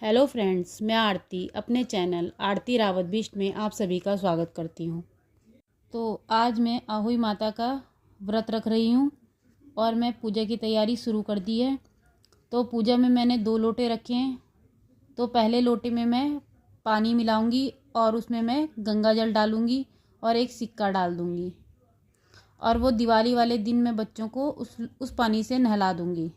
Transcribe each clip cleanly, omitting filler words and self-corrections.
Hello friends, मैं आरती अपने channel आरती रावत बिष्ट में आप सभी का स्वागत करती हूँ। तो आज मैं आहुई माता का व्रत रख रही हूँ और मैं पूजा की तैयारी शुरू कर दी है। तो पूजा में मैंने 2 लोटे रखे हैं। तो पहले लोटे में मैं पानी मिलाऊंगी और उसमें मैं गंगा जल डालूंगी और एक सिक्का डाल दूंगी और वो दिवाली वाले दिन मैं बच्चों को उस पानी से नहला दूंगी।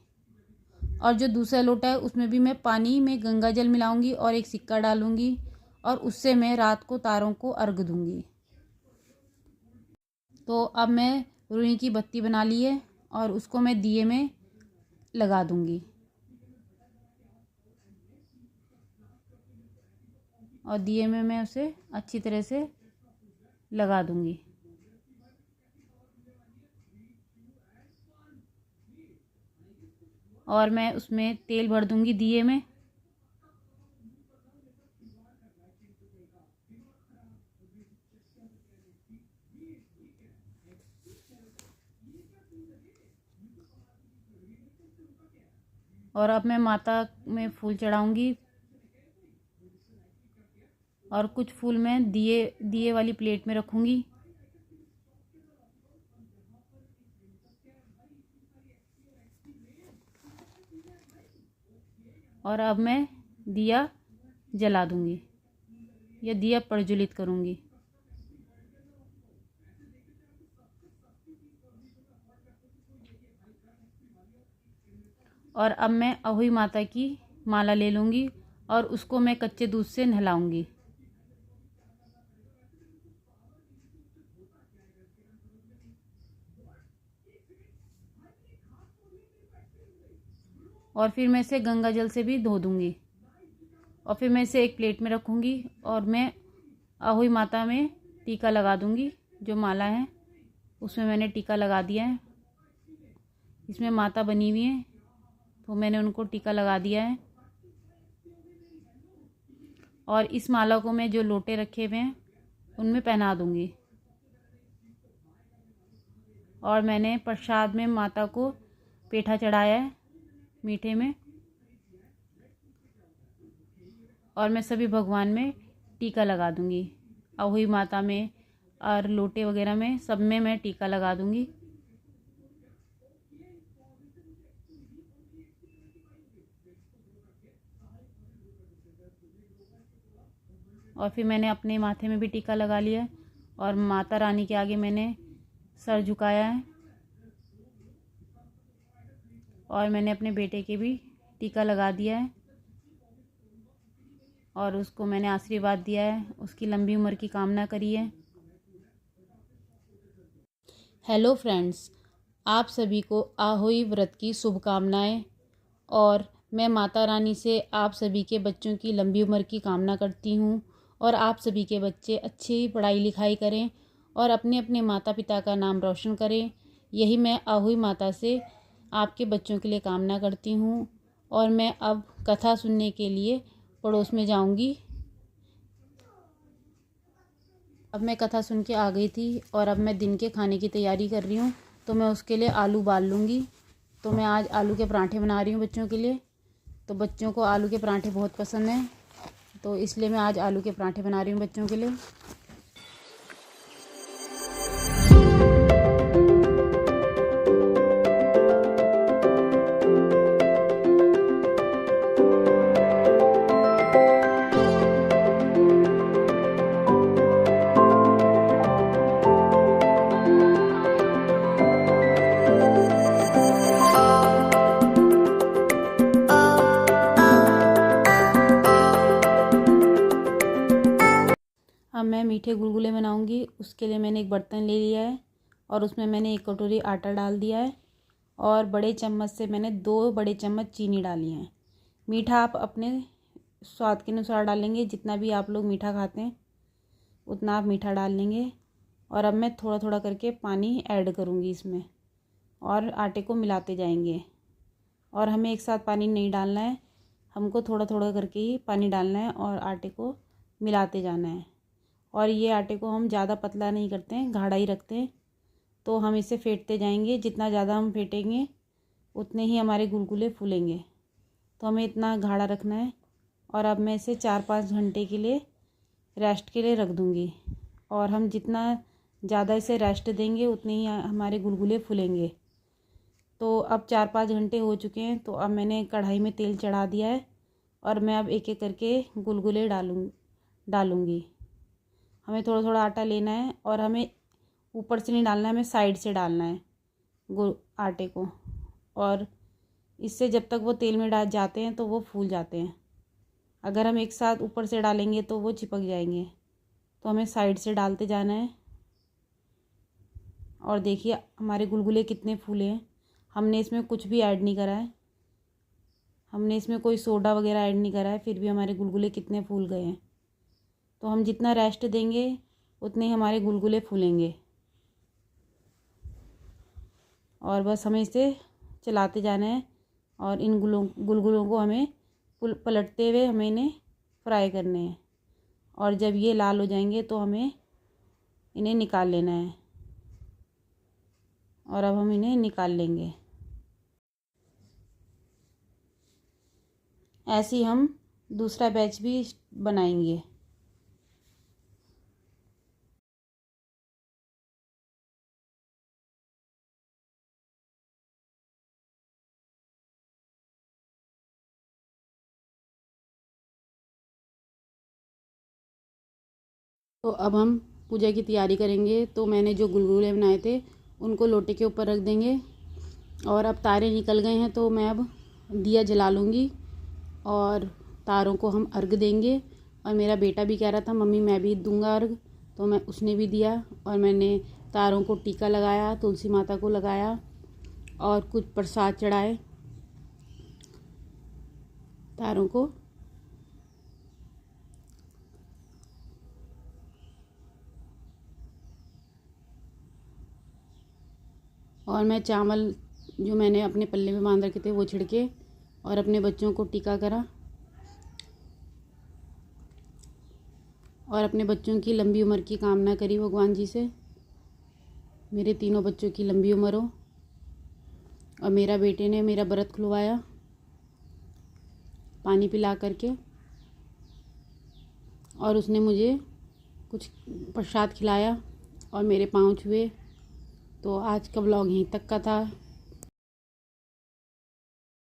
और जो दूसरा लोटा है उसमें भी मैं पानी में गंगा जल मिलाऊंगी और एक सिक्का डालूंगी और उससे मैं रात को तारों को अर्घ दूंगी। तो अब मैं रुई की बत्ती बना ली है और उसको मैं दिए में लगा दूंगी और दिए में मैं उसे अच्छी तरह से लगा दूंगी। और मैं उसमें तेल भर दूंगी दिए में। और अब मैं माता में फूल चढ़ाऊंगी और कुछ फूल मैं दिए वाली प्लेट में रखूंगी। और अब मैं दिया जला दूंगी या दिया प्रज्वलित करूंगी। और अब मैं अहोई माता की माला ले लूँगी और उसको मैं कच्चे दूध से नहलाऊंगी। और फिर मैं इसे गंगा जल से भी धो दूँगी और फिर मैं इसे एक प्लेट में रखूँगी और मैं अहोई माता में टीका लगा दूँगी। जो माला है उसमें मैंने टीका लगा दिया है। इसमें माता बनी हुई है तो मैंने उनको टीका लगा दिया है। और इस माला को मैं जो लोटे रखे हुए हैं उनमें पहना दूँगी। और मैंने प्रसाद में माता को पेठा चढ़ाया है मीठे में। और मैं सभी भगवान में टीका लगा दूँगी। अहोई माता में और लोटे वगैरह में सब में मैं टीका लगा दूँगी। और फिर मैंने अपने माथे में भी टीका लगा लिया है और माता रानी के आगे मैंने सर झुकाया है। और मैंने अपने बेटे के भी टीका लगा दिया है और उसको मैंने आशीर्वाद दिया है, उसकी लंबी उम्र की कामना करी है। हेलो फ्रेंड्स, आप सभी को आहोई व्रत की शुभकामनाएं। और मैं माता रानी से आप सभी के बच्चों की लंबी उम्र की कामना करती हूँ और आप सभी के बच्चे अच्छी पढ़ाई लिखाई करें और अपने अपने माता पिता का नाम रोशन करें। यही मैं आहोई माता से आपके बच्चों के लिए कामना करती हूँ। और मैं अब कथा सुनने के लिए पड़ोस में जाऊँगी। अब मैं कथा सुन के आ गई थी और अब मैं दिन के खाने की तैयारी कर रही हूँ। तो मैं उसके लिए आलू उबाल लूँगी। तो मैं आज आलू के पराठे बना रही हूँ बच्चों के लिए। तो बच्चों को आलू के पराठे बहुत पसंद हैं, तो इसलिए मैं आज आलू के पराठे बना रही हूँ बच्चों के लिए। अब मैं मीठे गुलगुले बनाऊंगी। उसके लिए मैंने एक बर्तन ले लिया है और उसमें मैंने 1 कटोरी आटा डाल दिया है और बड़े चम्मच से मैंने 2 बड़े चम्मच चीनी डाली है। मीठा आप अपने स्वाद के अनुसार डालेंगे, जितना भी आप लोग मीठा खाते हैं उतना आप मीठा डाल लेंगे। और अब मैं थोड़ा थोड़ा करके पानी ऐड करूँगी इसमें और आटे को मिलाते जाएंगे। और हमें एक साथ पानी नहीं डालना है, हमको थोड़ा थोड़ा करके ही पानी डालना है और आटे को मिलाते जाना है। और ये आटे को हम ज़्यादा पतला नहीं करते हैं, गाढ़ा ही रखते हैं। तो हम इसे फेंटते जाएंगे, जितना ज़्यादा हम फेंटेंगे उतने ही हमारे गुलगुले फूलेंगे। तो हमें इतना गाढ़ा रखना है और अब मैं इसे 4-5 घंटे के लिए रेस्ट के लिए रख दूँगी। और हम जितना ज़्यादा इसे रेस्ट देंगे उतने ही हमारे गुलगुले फूलेंगे। तो अब 4-5 घंटे हो चुके हैं, तो अब मैंने कढ़ाई में तेल चढ़ा दिया है और मैं अब एक एक करके गुलगुले डालूँगी। हमें थोड़ा थोड़ा आटा लेना है और हमें ऊपर से नहीं डालना है, हमें साइड से डालना है आटे को। और इससे जब तक वो तेल में डाल जाते हैं तो वो फूल जाते हैं। अगर हम एक साथ ऊपर से डालेंगे तो वो चिपक जाएंगे, तो हमें साइड से डालते जाना है। और देखिए हमारे गुलगुले कितने फूले हैं। हमने इसमें कुछ भी ऐड नहीं करा है, हमने इसमें कोई सोडा वगैरह ऐड नहीं करा है, फिर भी हमारे गुलगुले कितने फूल गए हैं। तो हम जितना रेस्ट देंगे उतने ही हमारे गुलगुले फूलेंगे। और बस हमें इसे चलाते जाना है और इन गुलगुलों को हमें पलटते हुए हमें इन्हें फ्राई करने हैं। और जब ये लाल हो जाएंगे तो हमें इन्हें निकाल लेना है। और अब हम इन्हें निकाल लेंगे। ऐसे ही हम दूसरा बैच भी बनाएंगे। तो अब हम पूजा की तैयारी करेंगे। तो मैंने जो गुलगुले बनाए थे उनको लोटे के ऊपर रख देंगे। और अब तारे निकल गए हैं तो मैं अब दिया जला लूँगी और तारों को हम अर्घ देंगे। और मेरा बेटा भी कह रहा था मम्मी मैं भी दूंगा अर्घ, तो मैं उसने भी दिया। और मैंने तारों को टीका लगाया, तुलसी माता को लगाया और कुछ प्रसाद चढ़ाए तारों को। और मैं चावल जो मैंने अपने पल्ले में बांध रखे थे वो छिड़के और अपने बच्चों को टीका करा। और अपने बच्चों की लंबी उम्र की कामना करी भगवान जी से, मेरे तीनों बच्चों की लंबी उम्र हो। और मेरा बेटे ने मेरा व्रत खुलवाया पानी पिला करके, और उसने मुझे कुछ प्रसाद खिलाया और मेरे पाँव छुए। तो आज का व्लॉग यहीं तक का था।